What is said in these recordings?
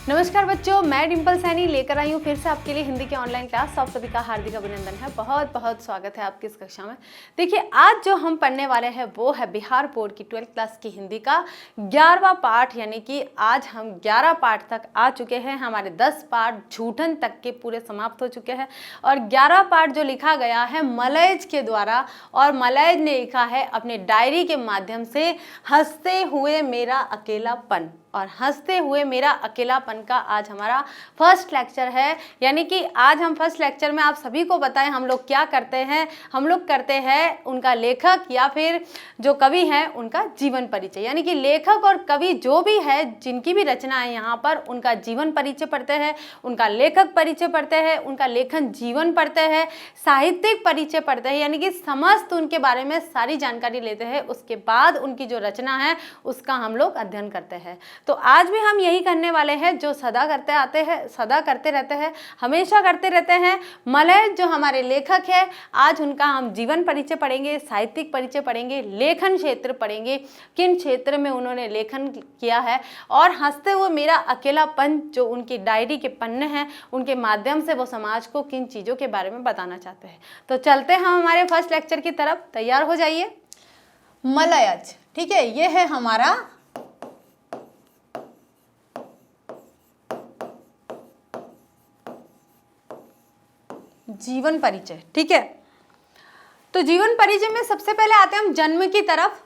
नमस्कार बच्चों, मैं डिम्पल सैनी लेकर आई हूँ फिर से आपके लिए हिंदी के ऑनलाइन क्लास। आप सभी का हार्दिक अभिनंदन है। बहुत बहुत स्वागत है आपकी इस कक्षा में। देखिए, आज जो हम पढ़ने वाले हैं वो है बिहार बोर्ड की 12th क्लास की हिंदी का 11वां पाठ, यानी कि आज हम 11 पाठ तक आ चुके हैं। हमारे 10 पाठ झूठन तक के पूरे समाप्त हो चुके हैं और 11 पाठ जो लिखा गया है मलयज के द्वारा, और मलयज ने लिखा है अपने डायरी के माध्यम से हंसते हुए मेरा अकेलापन। और हंसते हुए मेरा अकेलापन का आज हमारा फर्स्ट लेक्चर है। यानी कि आज हम फर्स्ट लेक्चर में आप सभी को बताएं हम लोग क्या करते हैं। हम लोग करते हैं उनका लेखक या फिर जो कवि हैं उनका जीवन परिचय, यानी कि लेखक और कवि जो भी है जिनकी भी रचना है यहाँ पर उनका जीवन परिचय पढ़ते हैं, उनका लेखक परिचय पढ़ते हैं, उनका लेखन जीवन पढ़ते हैं, साहित्यिक परिचय पढ़ते हैं, यानी कि समस्त उनके बारे में सारी जानकारी लेते हैं। उसके बाद उनकी जो रचना है उसका हम लोग अध्ययन करते हैं। तो आज भी हम यही करने वाले हैं जो सदा करते आते हैं, सदा करते रहते हैं, हमेशा करते रहते हैं। मलयज जो हमारे लेखक है, आज उनका हम जीवन परिचय पढ़ेंगे, साहित्यिक परिचय पढ़ेंगे, लेखन क्षेत्र पढ़ेंगे, किन क्षेत्र में उन्होंने लेखन किया है, और हंसते हुए मेरा अकेलापन जो उनकी डायरी के पन्ने हैं उनके माध्यम से वो समाज को किन चीज़ों के बारे में बताना चाहते हैं। तो चलते हैं हम हमारे फर्स्ट लेक्चर की तरफ। तैयार हो जाइए। मलयज, ठीक है, ये है हमारा जीवन परिचय। ठीक है, तो जीवन परिचय में सबसे पहले आते हैं हम जन्म की तरफ।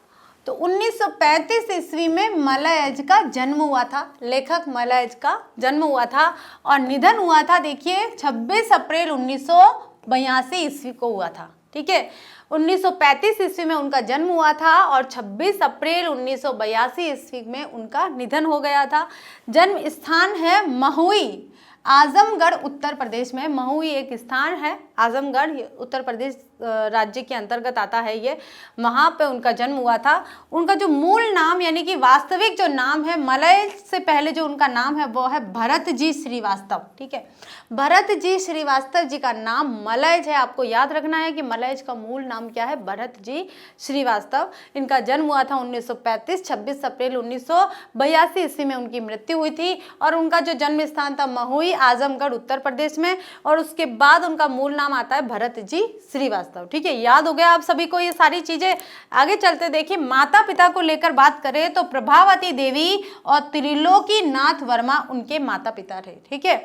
तो 1935 ईस्वी में मलयज का जन्म हुआ था। लेखक मलयज का जन्म हुआ था और निधन हुआ था, देखिए 26 अप्रैल 1982 ईस्वी को हुआ था। ठीक है, 1935 ईस्वी में उनका जन्म हुआ था और 26 अप्रैल 1982 ईस्वी में उनका निधन हो गया था। जन्म स्थान है महुई, आजमगढ़, उत्तर प्रदेश में। महुई एक स्थान है, आजमगढ़ उत्तर प्रदेश राज्य के अंतर्गत आता है ये। वहाँ पे उनका जन्म हुआ था। उनका जो मूल नाम यानी कि वास्तविक जो नाम है, मलयज से पहले जो उनका नाम है वो है भरत जी श्रीवास्तव। ठीक है, भरत जी श्रीवास्तव जी का नाम मलयज है। आपको याद रखना है कि मलयज का मूल नाम क्या है, भरत जी श्रीवास्तव। इनका जन्म हुआ था 1935, 26 अप्रैल 1982 ईस्वी में उनकी मृत्यु हुई थी। और उनका जो जन्म स्थान था महुई, आजमगढ़, उत्तर प्रदेश में। और उसके बाद उनका मूल नाम आता है भरत जी श्रीवास्तव। ठीक है, याद हो गया आप सभी को ये सारी चीजें। आगे चलते देखिए, माता पिता को लेकर बात करें तो प्रभावती देवी और त्रिलोकी नाथ वर्मा उनके माता पिता थे। ठीक है,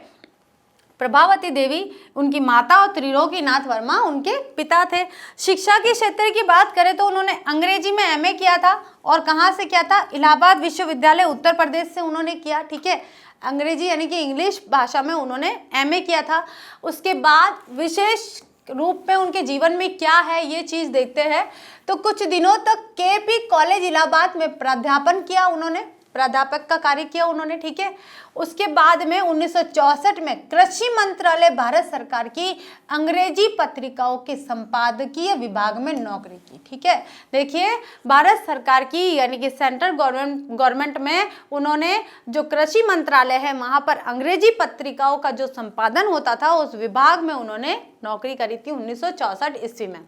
प्रभावती देवी उनकी माता और त्रिलोकी नाथ वर्मा उनके पिता थे। शिक्षा के क्षेत्र की बात करें तो उन्होंने अंग्रेजी में एमए किया था। और कहाँ से किया था? इलाहाबाद विश्वविद्यालय उत्तर प्रदेश से उन्होंने किया। ठीक है, अंग्रेजी यानी कि इंग्लिश भाषा में उन्होंने एमए किया था। उसके बाद विशेष रूप में उनके जीवन में क्या है ये चीज़ देखते हैं। तो कुछ दिनों तक केपी कॉलेज इलाहाबाद में प्राध्यापन किया उन्होंने, प्राध्यापक का कार्य किया उन्होंने। ठीक है, उसके बाद में 1964 में कृषि मंत्रालय भारत सरकार की अंग्रेजी पत्रिकाओं के संपादकीय विभाग में नौकरी की। ठीक है, देखिए भारत सरकार की यानी कि सेंट्रल गवर्नमेंट में उन्होंने जो कृषि मंत्रालय है वहाँ पर अंग्रेजी पत्रिकाओं का जो संपादन होता था उस विभाग में उन्होंने नौकरी करी थी 1964 ईस्वी में।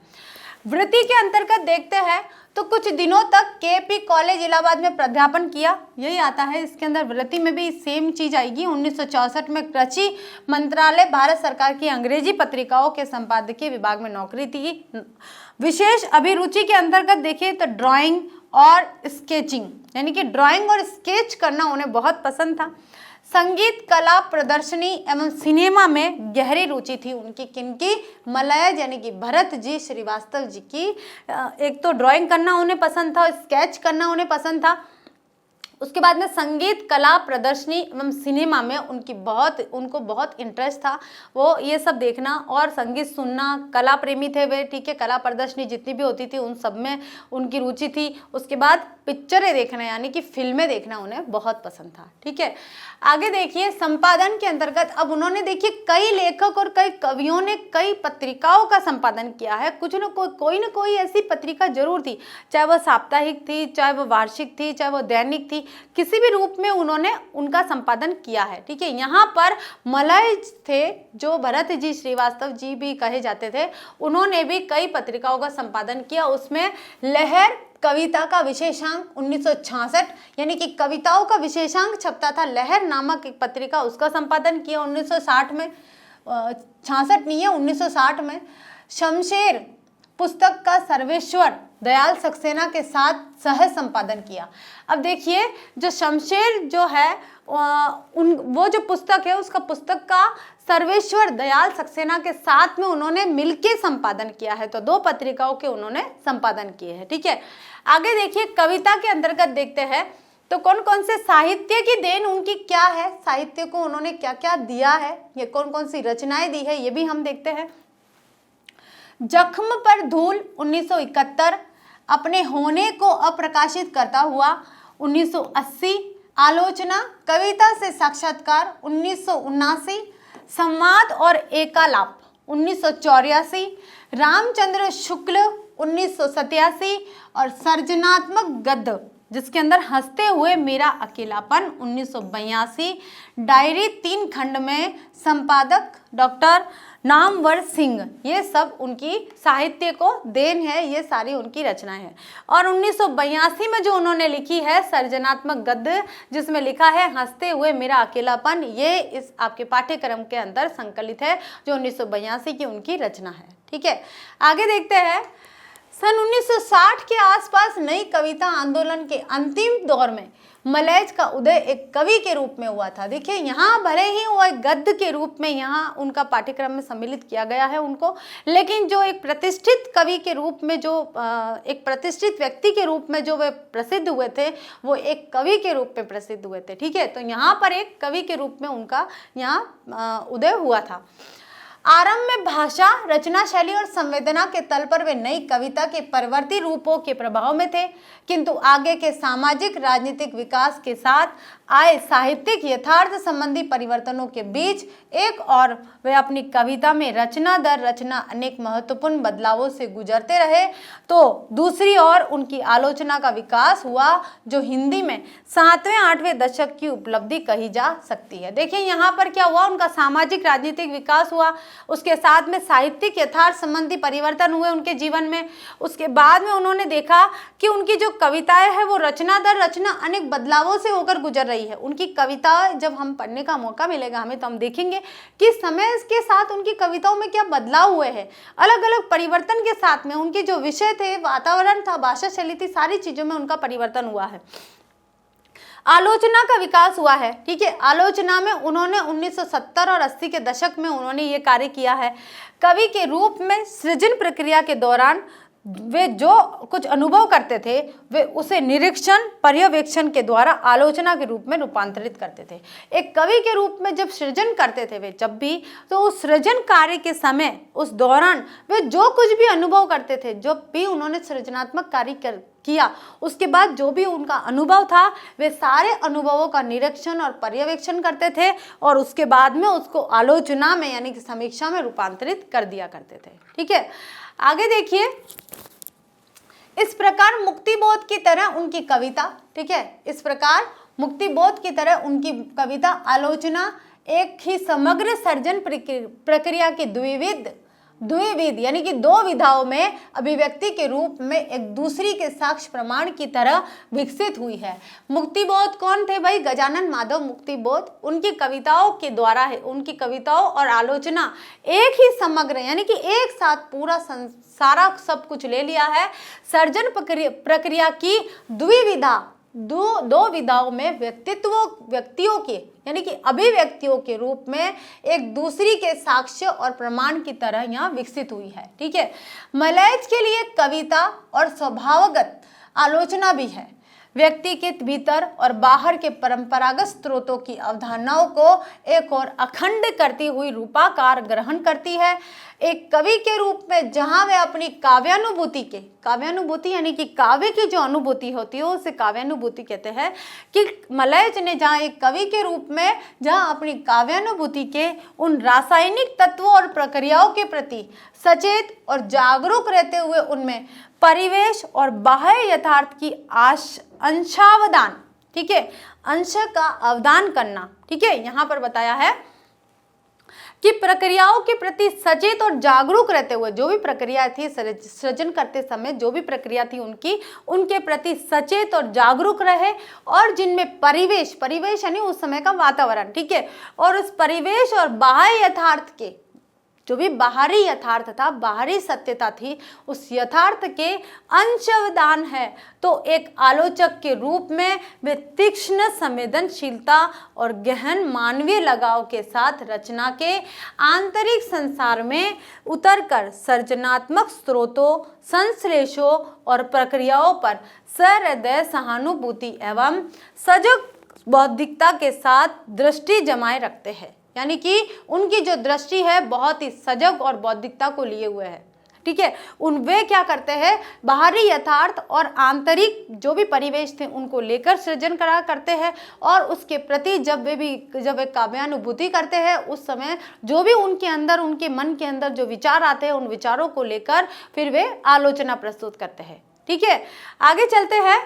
वृत्ति के अंतर्गत देखते हैं तो कुछ दिनों तक केपी कॉलेज इलाहाबाद में प्राध्यापन किया, यही आता है इसके अंदर। वृत्ति में भी सेम चीज आएगी। 1964 में कृषि मंत्रालय भारत सरकार की अंग्रेजी पत्रिकाओं के संपादकीय विभाग में नौकरी थी। विशेष अभिरुचि के अंतर्गत देखिए तो ड्राइंग और स्केचिंग, यानी कि ड्राइंग और स्केच करना उन्हें बहुत पसंद था। संगीत, कला प्रदर्शनी एवं सिनेमा में गहरी रुचि थी उनकी। किनकी? मलयज यानी कि भरत जी श्रीवास्तव जी की। एक तो ड्राइंग करना उन्हें पसंद था, स्केच करना उन्हें पसंद था। उसके बाद में संगीत, कला प्रदर्शनी एवं सिनेमा में उनको बहुत इंटरेस्ट था। वो ये सब देखना और संगीत सुनना, कला प्रेमी थे वे। ठीक है, कला प्रदर्शनी जितनी भी होती थी उन सब में उनकी रुचि थी। उसके बाद पिक्चरें देखना यानी कि फिल्में देखना उन्हें बहुत पसंद था। ठीक है, आगे देखिए संपादन के अंतर्गत अब उन्होंने देखिए कई लेखक और कई कवियों ने कई पत्रिकाओं का संपादन किया है। कुछ न कोई न कोई ऐसी पत्रिका जरूर थी, चाहे वह साप्ताहिक थी, चाहे वह वार्षिक थी, चाहे वह दैनिक थी, किसी भी रूप में उन्होंने उनका संपादन किया है। ठीक है, यहाँ पर मलयज थे जो भरत जी श्रीवास्तव जी भी कहे जाते थे, उन्होंने भी कई पत्रिकाओं का संपादन किया। उसमें लहर कविता का विशेषांक 1966, यानी कि कविताओं का विशेषांक छपता था लहर नामक एक पत्रिका, उसका संपादन किया 1960 में, 66 नहीं है 1960 में। शमशेर पुस्तक का सर्वेश्वर दयाल सक्सेना के साथ सह संपादन किया। अब देखिए जो शमशेर जो है वो जो पुस्तक है उसका पुस्तक का सर्वेश्वर दयाल सक्सेना के साथ में उन्होंने मिलके संपादन किया है, तो 2 पत्रिकाओं के उन्होंने संपादन किए हैं। ठीक है, आगे देखिए कविता के अंतर्गत देखते हैं तो कौन कौन से साहित्य की देन उनकी क्या है, साहित्य को उन्होंने क्या क्या दिया है, ये कौन कौन सी रचनाएं दी है ये भी हम देखते हैं। जख्म पर धूल 1971, अपने होने को अप्रकाशित करता हुआ 1980, आलोचना कविता से साक्षात्कार 1979, संवाद और एकालाप 1984, रामचंद्र शुक्ल 1987 और सर्जनात्मक गद्य जिसके अंदर हंसते हुए मेरा अकेलापन 1982, डायरी 3 खंड में, संपादक डॉक्टर नामवर सिंह, ये सब उनकी साहित्य को देन है, ये सारी उनकी रचनाएं हैं। और 1982 में जो उन्होंने लिखी है सर्जनात्मक गद्य जिसमें लिखा है हंसते हुए मेरा अकेलापन, ये इस आपके पाठ्यक्रम के अंदर संकलित है जो 1982 की उनकी रचना है। ठीक है, आगे देखते हैं। सन 1960 के आसपास नई कविता आंदोलन के अंतिम दौर में मलैज का उदय एक कवि के रूप में हुआ था। देखिए यहाँ भले ही वो एक गद्य के रूप में यहाँ उनका पाठ्यक्रम में सम्मिलित किया गया है उनको, लेकिन जो एक प्रतिष्ठित कवि के रूप में, जो एक प्रतिष्ठित व्यक्ति के रूप में जो वे प्रसिद्ध हुए थे, वो एक कवि के रूप में प्रसिद्ध हुए थे। ठीक है, तो यहाँ पर एक कवि के रूप में उनका यहाँ उदय हुआ था। आरंभ में भाषा, रचना शैली और संवेदना के तल पर वे नई कविता के परवर्ती रूपों के प्रभाव में थे, किंतु आगे के सामाजिक राजनीतिक विकास के साथ आए साहित्यिक यथार्थ संबंधी परिवर्तनों के बीच एक और वे अपनी कविता में रचना दर रचना अनेक महत्वपूर्ण बदलावों से गुजरते रहे, तो दूसरी ओर उनकी आलोचना का विकास हुआ जो हिंदी में 7वें-8वें दशक की उपलब्धि कही जा सकती है। देखिए यहाँ पर क्या हुआ, उनका सामाजिक राजनीतिक विकास हुआ, उसके साथ में साहित्यिक यथार्थ संबंधी परिवर्तन हुए उनके जीवन में। उसके बाद में उन्होंने देखा कि उनकी जो कविताएं हैं वो रचना दर रचना अनेक बदलावों से होकर गुजर रही है। उनकी कविता जब हम पढ़ने का मौका मिलेगा हमें, तो हम देखेंगे कि समय के साथ उनकी कविताओं में क्या बदलाव हुए हैं, अलग अलग परिवर्तन के साथ में उनके जो विषय थे, वातावरण था, भाषा शैली थी, सारी चीजों में उनका परिवर्तन हुआ है। आलोचना का विकास हुआ है। ठीक है, आलोचना में उन्होंने 1970 और 80 के दशक में उन्होंने ये कार्य किया है। कवि के रूप में सृजन प्रक्रिया के दौरान वे जो कुछ अनुभव करते थे वे उसे निरीक्षण पर्यवेक्षण के द्वारा आलोचना के रूप में रूपांतरित करते थे। एक कवि के रूप में जब सृजन करते थे वे जब भी, तो उस सृजन कार्य के समय उस दौरान वे जो कुछ भी अनुभव करते थे, जो भी उन्होंने सृजनात्मक कार्य किया, उसके बाद जो भी उनका अनुभव था वे सारे अनुभवों का निरीक्षण और पर्यवेक्षण करते थे और उसके बाद में उसको आलोचना में यानी कि समीक्षा में रूपांतरित कर दिया करते थे। ठीक है, आगे देखिए। इस प्रकार मुक्तिबोध की तरह उनकी कविता, ठीक है, इस प्रकार मुक्तिबोध की तरह उनकी कविता आलोचना एक ही समग्र सर्जन प्रक्रिया की द्विविध यानी कि 2 विधाओं में अभिव्यक्ति के रूप में एक दूसरी के साक्ष्य प्रमाण की तरह विकसित हुई है। मुक्तिबोध कौन थे भाई? गजानन माधव मुक्तिबोध। उनकी कविताओं के द्वारा है, उनकी कविताओं और आलोचना एक ही समग्र यानी कि एक साथ पूरा सारा सब कुछ ले लिया है। सर्जन प्रक्रिया की दो विधाओं में व्यक्तियों के यानी कि अभिव्यक्तियों के रूप में एक दूसरी के साक्ष्य और प्रमाण की तरह यहाँ विकसित हुई है। ठीक है, मलैज के लिए कविता और स्वभावगत आलोचना भी है। व्यक्ति के भीतर और बाहर के परंपरागत स्रोतों की अवधारणाओं को एक और अखंड करती हुई रूपाकार ग्रहण करती है। एक कवि के रूप में जहां वे अपनी काव्यानुभूति यानी कि काव्य की जो अनुभूति होती है उसे काव्यानुभूति कहते हैं, कि मलैज ने जहाँ एक कवि के रूप में जहाँ अपनी काव्यानुभूति के उन रासायनिक तत्वों और प्रक्रियाओं के प्रति सचेत और जागरूक रहते हुए उनमें परिवेश और बाह्य यथार्थ की अंशावदान, ठीक है, अंश का अवदान करना, ठीक है, यहाँ पर बताया है कि प्रक्रियाओं के प्रति सचेत और जागरूक रहते हुए, जो भी प्रक्रिया थी सृजन करते समय जो भी प्रक्रिया थी उनके प्रति सचेत और जागरूक रहे, और जिनमें परिवेश यानी उस समय का वातावरण, ठीक है, और उस परिवेश और बाह्य यथार्थ के, जो भी बाहरी यथार्थ था, बाहरी सत्यता थी, उस यथार्थ के अंशदान है। तो एक आलोचक के रूप में वे तीक्ष्ण संवेदनशीलता और गहन मानवीय लगाव के साथ रचना के आंतरिक संसार में उतरकर सृजनात्मक स्रोतों, संश्लेषों और प्रक्रियाओं पर सहृदय सहानुभूति एवं सजग बौद्धिकता के साथ दृष्टि जमाए रखते हैं। यानी कि उनकी जो दृष्टि है बहुत ही सजग और बौद्धिकता को लिए हुए है, ठीक है। वे क्या करते हैं, बाहरी यथार्थ और आंतरिक जो भी परिवेश थे उनको लेकर सृजन करा करते हैं, और उसके प्रति जब वे काव्यानुभूति करते हैं उस समय जो भी उनके अंदर, उनके मन के अंदर जो विचार आते हैं उन विचारों को लेकर फिर वे आलोचना प्रस्तुत करते हैं, ठीक है। आगे चलते हैं।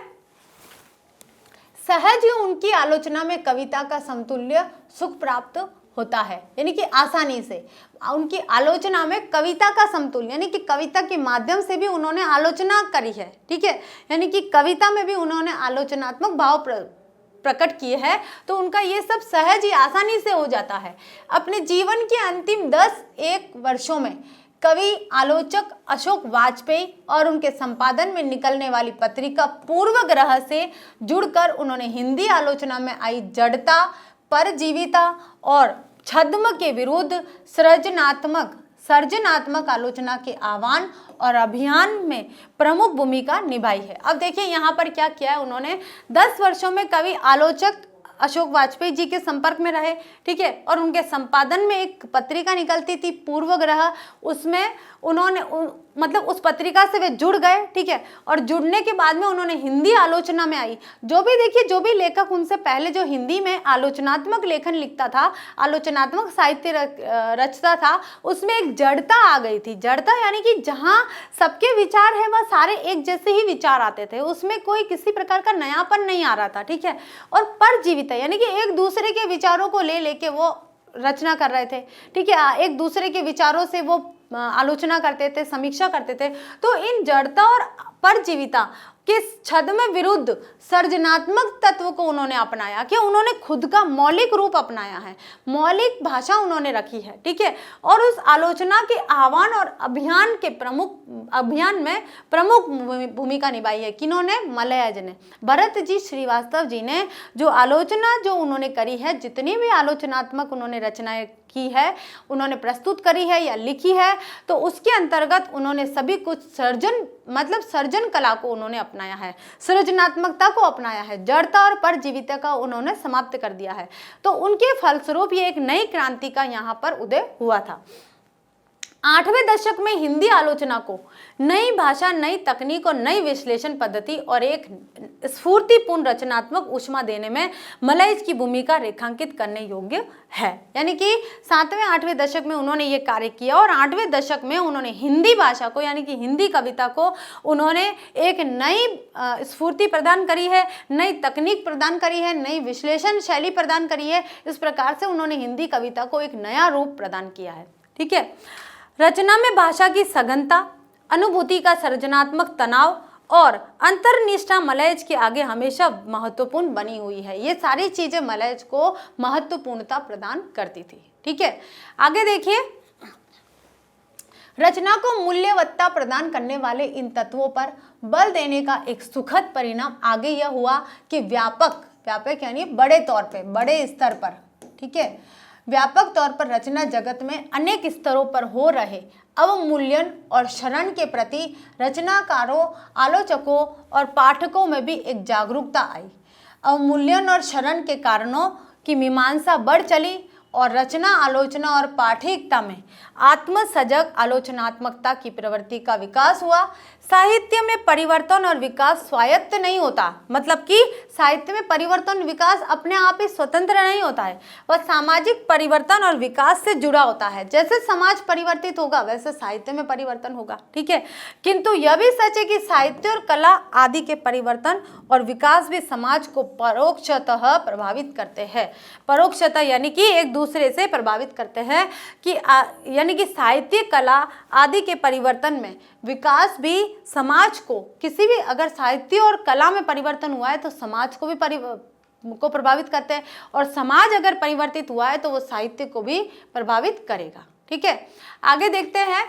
सहज उनकी आलोचना में कविता का समतुल्य सुख प्राप्त होता है, यानी कि आसानी से उनकी आलोचना में कविता का समतुल्य, यानी कि कविता के माध्यम से भी उन्होंने आलोचना करी है, ठीक है, यानी कि कविता में भी उन्होंने आलोचनात्मक भाव प्रकट किए हैं, तो उनका ये सब सहज ही आसानी से हो जाता है। अपने जीवन के अंतिम 10-1 वर्षों में कवि आलोचक अशोक वाजपेयी और उनके संपादन में निकलने वाली पत्रिका पूर्वग्रह से जुड़कर उन्होंने हिंदी आलोचना में आई जड़ता, परजीविता और छद्म के विरुद्ध सर्जनात्मक आलोचना के आह्वान और अभियान में प्रमुख भूमिका निभाई है। अब देखिए यहाँ पर क्या किया है उन्होंने, 10 वर्षों में कवि आलोचक अशोक वाजपेयी जी के संपर्क में रहे, ठीक है, और उनके संपादन में एक पत्रिका निकलती थी पूर्वग्रह, उसमें उन्होंने मतलब उस पत्रिका से वे जुड़ गए, ठीक है, और जुड़ने के बाद में उन्होंने हिंदी आलोचना में आई। जो भी देखिए, जो भी लेखक उनसे पहले जो हिंदी में आलोचनात्मक लेखन लिखता था, आलोचनात्मक साहित्य रचता था, उसमें एक जड़ता आ गई थी। जड़ता यानी कि जहाँ सबके विचार है वह सारे एक जैसे ही विचार आते थे, उसमें कोई किसी प्रकार का नयापन नहीं आ रहा था, ठीक है। और परजीविता यानी कि एक दूसरे के विचारों को ले लेके वो रचना कर रहे थे, ठीक है, एक दूसरे के विचारों से वो आलोचना करते थे, समीक्षा करते थे। तो इन जड़ता और परजीविता के छद्म विरुद्ध सर्जनात्मक तत्व को उन्होंने अपनाया, कि उन्होंने खुद का मौलिक रूप अपनाया है, मौलिक भाषा उन्होंने रखी है, ठीक है, और उस आलोचना के आह्वान और अभियान में प्रमुख भूमिका निभाई है। किन्होंने? मलयज ने, भरत जी श्रीवास्तव जी ने जो आलोचना जो उन्होंने करी है, जितनी भी आलोचनात्मक उन्होंने रचनाएं की है, उन्होंने प्रस्तुत करी है या लिखी है, तो उसके अंतर्गत उन्होंने सभी कुछ सर्जन कला को उन्होंने अपनाया है, सृजनात्मकता को अपनाया है, जड़ता और परजीविता का उन्होंने समाप्त कर दिया है। तो उनके फलस्वरूप ये एक नई क्रांति का यहाँ पर उदय हुआ था। 8वें दशक में हिंदी आलोचना को नई भाषा, नई तकनीक और नई विश्लेषण पद्धति और एक स्फूर्तिपूर्ण रचनात्मक ऊष्मा देने में मलयज की भूमिका रेखांकित करने योग्य है। यानी कि 7वें-8वें दशक में उन्होंने ये कार्य किया, और 8वें दशक में उन्होंने हिंदी भाषा को यानी कि हिंदी कविता को उन्होंने एक नई स्फूर्ति प्रदान करी है, नई तकनीक प्रदान करी है, नई विश्लेषण शैली प्रदान करी है। इस प्रकार से उन्होंने हिंदी कविता को एक नया रूप प्रदान किया है, ठीक है। रचना में भाषा की सघनता, अनुभूति का सृजनात्मक तनाव और अंतर्निष्ठा मलयज के आगे हमेशा महत्वपूर्ण बनी हुई है। ये सारी चीजें मलयज को महत्वपूर्णता प्रदान करती थी, ठीक है। आगे देखिए, रचना को मूल्यवत्ता प्रदान करने वाले इन तत्वों पर बल देने का एक सुखद परिणाम आगे यह हुआ कि व्यापक यानी बड़े तौर पे, बड़े स्तर पर, ठीक है, व्यापक तौर पर रचना जगत में अनेक स्तरों पर हो रहे अवमूल्यन और शरण के प्रति रचनाकारों, आलोचकों और पाठकों में भी एक जागरूकता आई। अवमूल्यन और शरण के कारणों की मीमांसा बढ़ चली और रचना, आलोचना और पाठिकता में आत्मसजग आलोचनात्मकता की प्रवृत्ति का विकास हुआ। साहित्य में परिवर्तन और विकास स्वायत्त नहीं होता, मतलब कि साहित्य में परिवर्तन विकास अपने आप ही स्वतंत्र नहीं होता है, वह सामाजिक परिवर्तन और विकास से जुड़ा होता है। जैसे समाज परिवर्तित होगा वैसे साहित्य में परिवर्तन होगा, ठीक है। किंतु यह भी सच है कि साहित्य और कला आदि के परिवर्तन और विकास भी समाज को परोक्षतः प्रभावित करते हैं। परोक्षतः यानी कि एक दूसरे से प्रभावित करते हैं कि यानी कि साहित्य कला आदि के परिवर्तन में विकास भी समाज को, किसी भी अगर साहित्य और कला में परिवर्तन हुआ है तो समाज को भी प्रभावित करते हैं, और समाज अगर परिवर्तित हुआ है तो वो साहित्य को भी प्रभावित करेगा, ठीक है। आगे देखते हैं,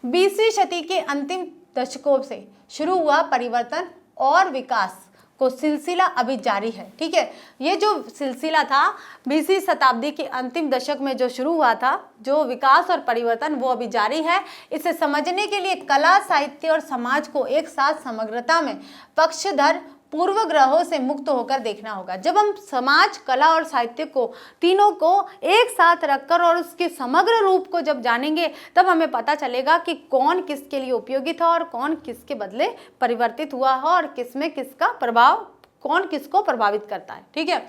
20वीं शती के अंतिम दशकों से शुरू हुआ परिवर्तन और विकास को सिलसिला अभी जारी है, ठीक है। ये जो सिलसिला था 20वीं शताब्दी के अंतिम दशक में जो शुरू हुआ था, जो विकास और परिवर्तन, वो अभी जारी है। इसे समझने के लिए कला, साहित्य और समाज को एक साथ समग्रता में पक्षधर पूर्व ग्रहों से मुक्त होकर देखना होगा। जब हम समाज, कला और साहित्य को, तीनों को एक साथ रखकर और उसके समग्र रूप को जब जानेंगे तब हमें पता चलेगा कि कौन किसके लिए उपयोगी था और कौन किसके बदले परिवर्तित हुआ है और किसमें किसका प्रभाव, कौन किसको प्रभावित करता है, ठीक है।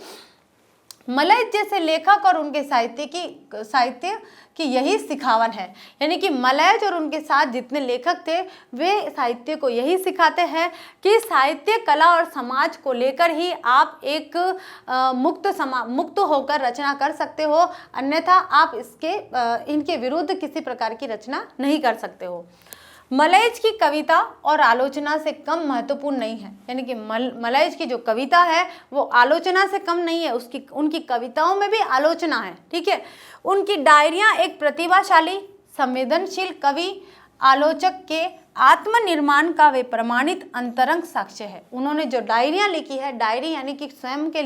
मलय जैसे लेखक और उनके साहित्य की यही सिखावन है, यानी कि मलय और उनके साथ जितने लेखक थे वे साहित्य को यही सिखाते हैं कि साहित्य, कला और समाज को लेकर ही आप एक मुक्त होकर रचना कर सकते हो, अन्यथा आप इनके विरुद्ध किसी प्रकार की रचना नहीं कर सकते हो। मलयज की कविता और आलोचना से कम महत्वपूर्ण नहीं है, यानी कि मलयज की जो कविता है वो आलोचना से कम नहीं है, उनकी कविताओं में भी आलोचना है, ठीक है। उनकी डायरियां एक प्रतिभाशाली, संवेदनशील कवि आलोचक के आत्मनिर्माण का वे प्रमाणित अंतरंग साक्ष्य है। उन्होंने जो डायरियां लिखी है, डायरी यानी कि स्वयं के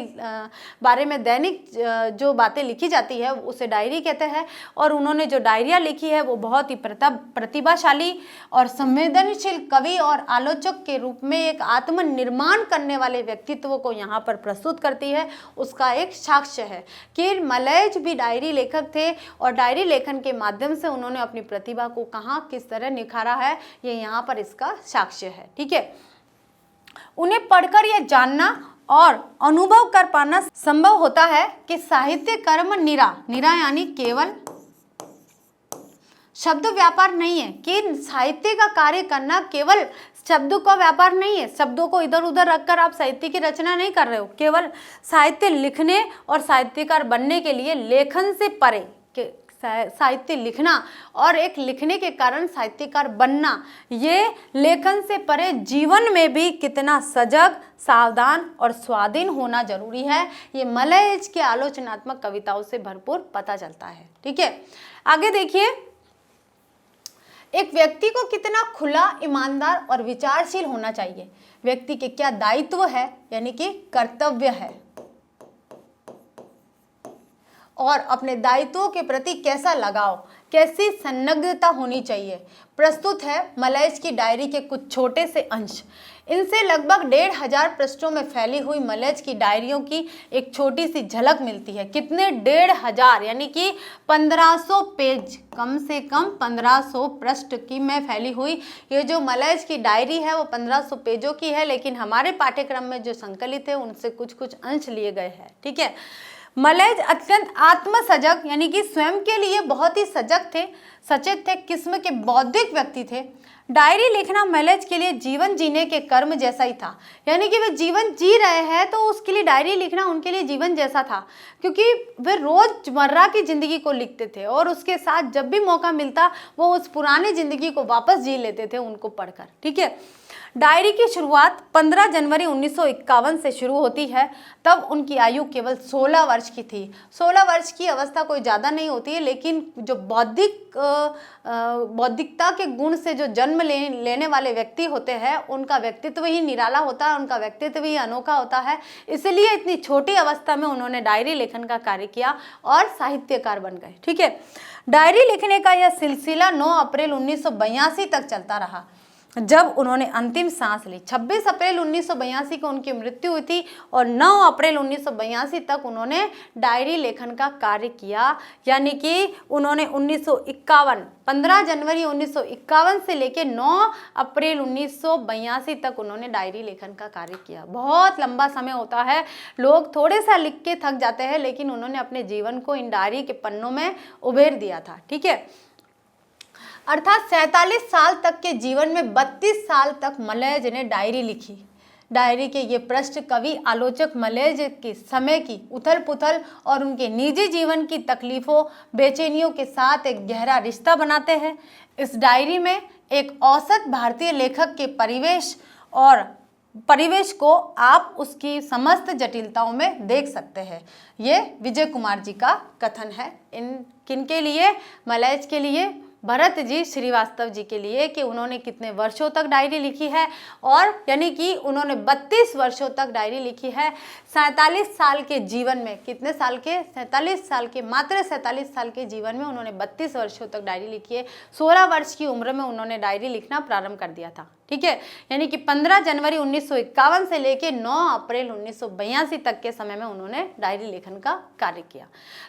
बारे में दैनिक जो बातें लिखी जाती है उसे डायरी कहते हैं, और उन्होंने जो डायरियां लिखी है वो बहुत ही प्रतिभाशाली और संवेदनशील कवि और आलोचक के रूप में एक आत्मनिर्माण करने वाले व्यक्तित्व को यहाँ पर प्रस्तुत करती है। उसका एक साक्ष्य है कि मलयज भी डायरी लेखक थे और डायरी लेखन के माध्यम से उन्होंने अपनी प्रतिभा को कहाँ किस तरह निखारा है, ये यहाँ पर इसका साक्ष्य है, ठीक है। उन्हें पढ़कर यह जानना और अनुभव कर पाना संभव होता है कि साहित्य कर्म निरा यानी केवल शब्द व्यापार नहीं है, कि साहित्य का कार्य करना केवल शब्दों का व्यापार नहीं है। शब्दों को इधर उधर रखकर आप साहित्य की रचना नहीं कर रहे हो, केवल साहित्य लिखने और साहित्यकार बनने के लिए लेखन से परे साहित्य लिखना और एक लिखने के कारण साहित्यकार बनना, ये लेखन से परे जीवन में भी कितना सजग, सावधान और स्वाधीन होना जरूरी है, ये मलयज के आलोचनात्मक कविताओं से भरपूर पता चलता है, ठीक है। आगे देखिए, एक व्यक्ति को कितना खुला, ईमानदार और विचारशील होना चाहिए, व्यक्ति के क्या दायित्व है यानी कि कर्तव्य है, और अपने दायित्वों के प्रति कैसा लगाव, कैसी संलग्नता होनी चाहिए, प्रस्तुत है मलयज की डायरी के कुछ छोटे से अंश। इनसे लगभग 1500 पृष्ठों में फैली हुई मलयज की डायरियों की एक छोटी सी झलक मिलती है। कितने 1500 यानी कि 1500 पेज, कम से कम 1500 पृष्ठ की में फैली हुई ये जो मलयज की डायरी है वो 1500 पेजों की है, लेकिन हमारे पाठ्यक्रम में जो संकलित है उनसे कुछ कुछ अंश लिए गए हैं, ठीक है। मलयज अत्यंत आत्मसजग यानी कि स्वयं के लिए बहुत ही सचेत थे किस्म के बौद्धिक व्यक्ति थे। डायरी लिखना मलयज के लिए जीवन जीने के कर्म जैसा ही था, यानी कि वे जीवन जी रहे हैं तो उसके लिए डायरी लिखना उनके लिए जीवन जैसा था, क्योंकि वे रोजमर्रा की जिंदगी को लिखते थे और उसके साथ जब भी मौका मिलता वो उस पुरानी जिंदगी को वापस जी लेते थे उनको पढ़कर, ठीक है। डायरी की शुरुआत 15 जनवरी 1951 से शुरू होती है, तब उनकी आयु केवल 16 वर्ष की थी। 16 वर्ष की अवस्था कोई ज़्यादा नहीं होती है, लेकिन जो बौद्धिकता के गुण से जो जन्म लेने वाले व्यक्ति होते हैं उनका व्यक्तित्व ही निराला होता है, उनका व्यक्तित्व ही अनोखा होता है, इसलिए इतनी छोटी अवस्था में उन्होंने डायरी लेखन का कार्य किया और साहित्यकार बन गए, ठीक है। डायरी लिखने का यह सिलसिला 9 अप्रैल 1982 तक चलता रहा। जब उन्होंने अंतिम सांस ली। 26 अप्रैल 1982 को उनकी मृत्यु हुई थी और 9 अप्रैल 1982 तक उन्होंने डायरी लेखन का कार्य किया। यानी कि उन्होंने 15 जनवरी 1951 से लेकर 9 अप्रैल 1982 तक उन्होंने डायरी लेखन का कार्य किया। बहुत लंबा समय होता है, लोग थोड़े सा लिख के थक जाते हैं, लेकिन उन्होंने अपने जीवन को इन डायरी के पन्नों में उबेर दिया था। ठीक है, अर्थात 47 साल तक के जीवन में 32 साल तक मलयज ने डायरी लिखी। डायरी के ये पृष्ठ कवि आलोचक मलयज के समय की उथल पुथल और उनके निजी जीवन की तकलीफों बेचैनियों के साथ एक गहरा रिश्ता बनाते हैं। इस डायरी में एक औसत भारतीय लेखक के परिवेश को आप उसकी समस्त जटिलताओं में देख सकते हैं। ये विजय कुमार जी का कथन है। किनके लिए? मलयज के लिए, भरत जी श्रीवास्तव जी के लिए, कि उन्होंने कितने वर्षों तक डायरी लिखी है, और यानी कि उन्होंने 32 वर्षों तक डायरी लिखी है। 47 साल के जीवन में, कितने साल के? 47 साल के, मात्र 47 साल के जीवन में उन्होंने 32 वर्षों तक डायरी लिखी है। 16 वर्ष की उम्र में उन्होंने डायरी लिखना प्रारंभ कर दिया था। ठीक है, यानी कि 15 जनवरी 1951 से लेकर 9 अप्रैल 1982 तक के समय में उन्होंने डायरी लेखन का कार्य किया।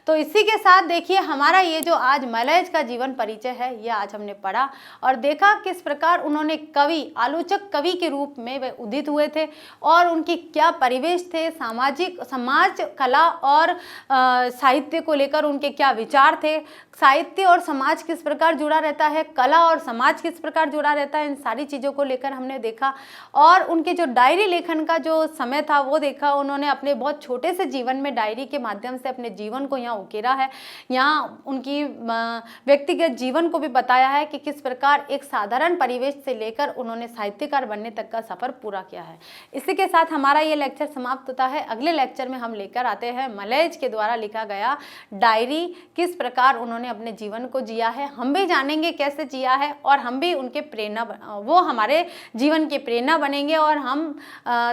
तो इसी के साथ देखिए हमारा ये जो आज मलयज का जीवन परिचय है, ये आज हमने पढ़ा और देखा किस प्रकार उन्होंने कवि, आलोचक कवि के रूप में वे उदित हुए थे और उनकी क्या परिवेश थे, समाज, कला और साहित्य को लेकर उनके क्या विचार थे, साहित्य और समाज किस प्रकार जुड़ा रहता है, कला और समाज किस प्रकार जुड़ा रहता है, इन सारी चीज़ों को लेकर हमने देखा। और उनके जो डायरी लेखन का जो समय था वो देखा। उन्होंने अपने बहुत छोटे से जीवन में डायरी के माध्यम से अपने जीवन को यहाँ उकेरा है, यहाँ उनकी व्यक्तिगत जीवन को भी बताया है कि किस प्रकार एक साधारण परिवेश से लेकर उन्होंने साहित्यकार बनने तक का सफर पूरा किया है। इसी के साथ हमारा ये लेक्चर समाप्त होता है। अगले लेक्चर में हम लेकर आते हैं मलयज के द्वारा लिखा गया डायरी, किस प्रकार उन्होंने अपने जीवन को जिया है, हम भी जानेंगे कैसे जिया है और हम भी उनके वो हमारे जीवन के प्रेरणा बनेंगे और हम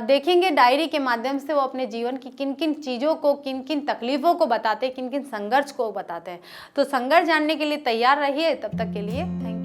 देखेंगे डायरी के माध्यम से वो अपने जीवन की किन किन चीज़ों को, किन किन तकलीफ़ों को बताते हैं, किन किन संघर्ष को बताते हैं। तो संघर्ष जानने के लिए तैयार रहिए। तब तक के लिए थैंक यू।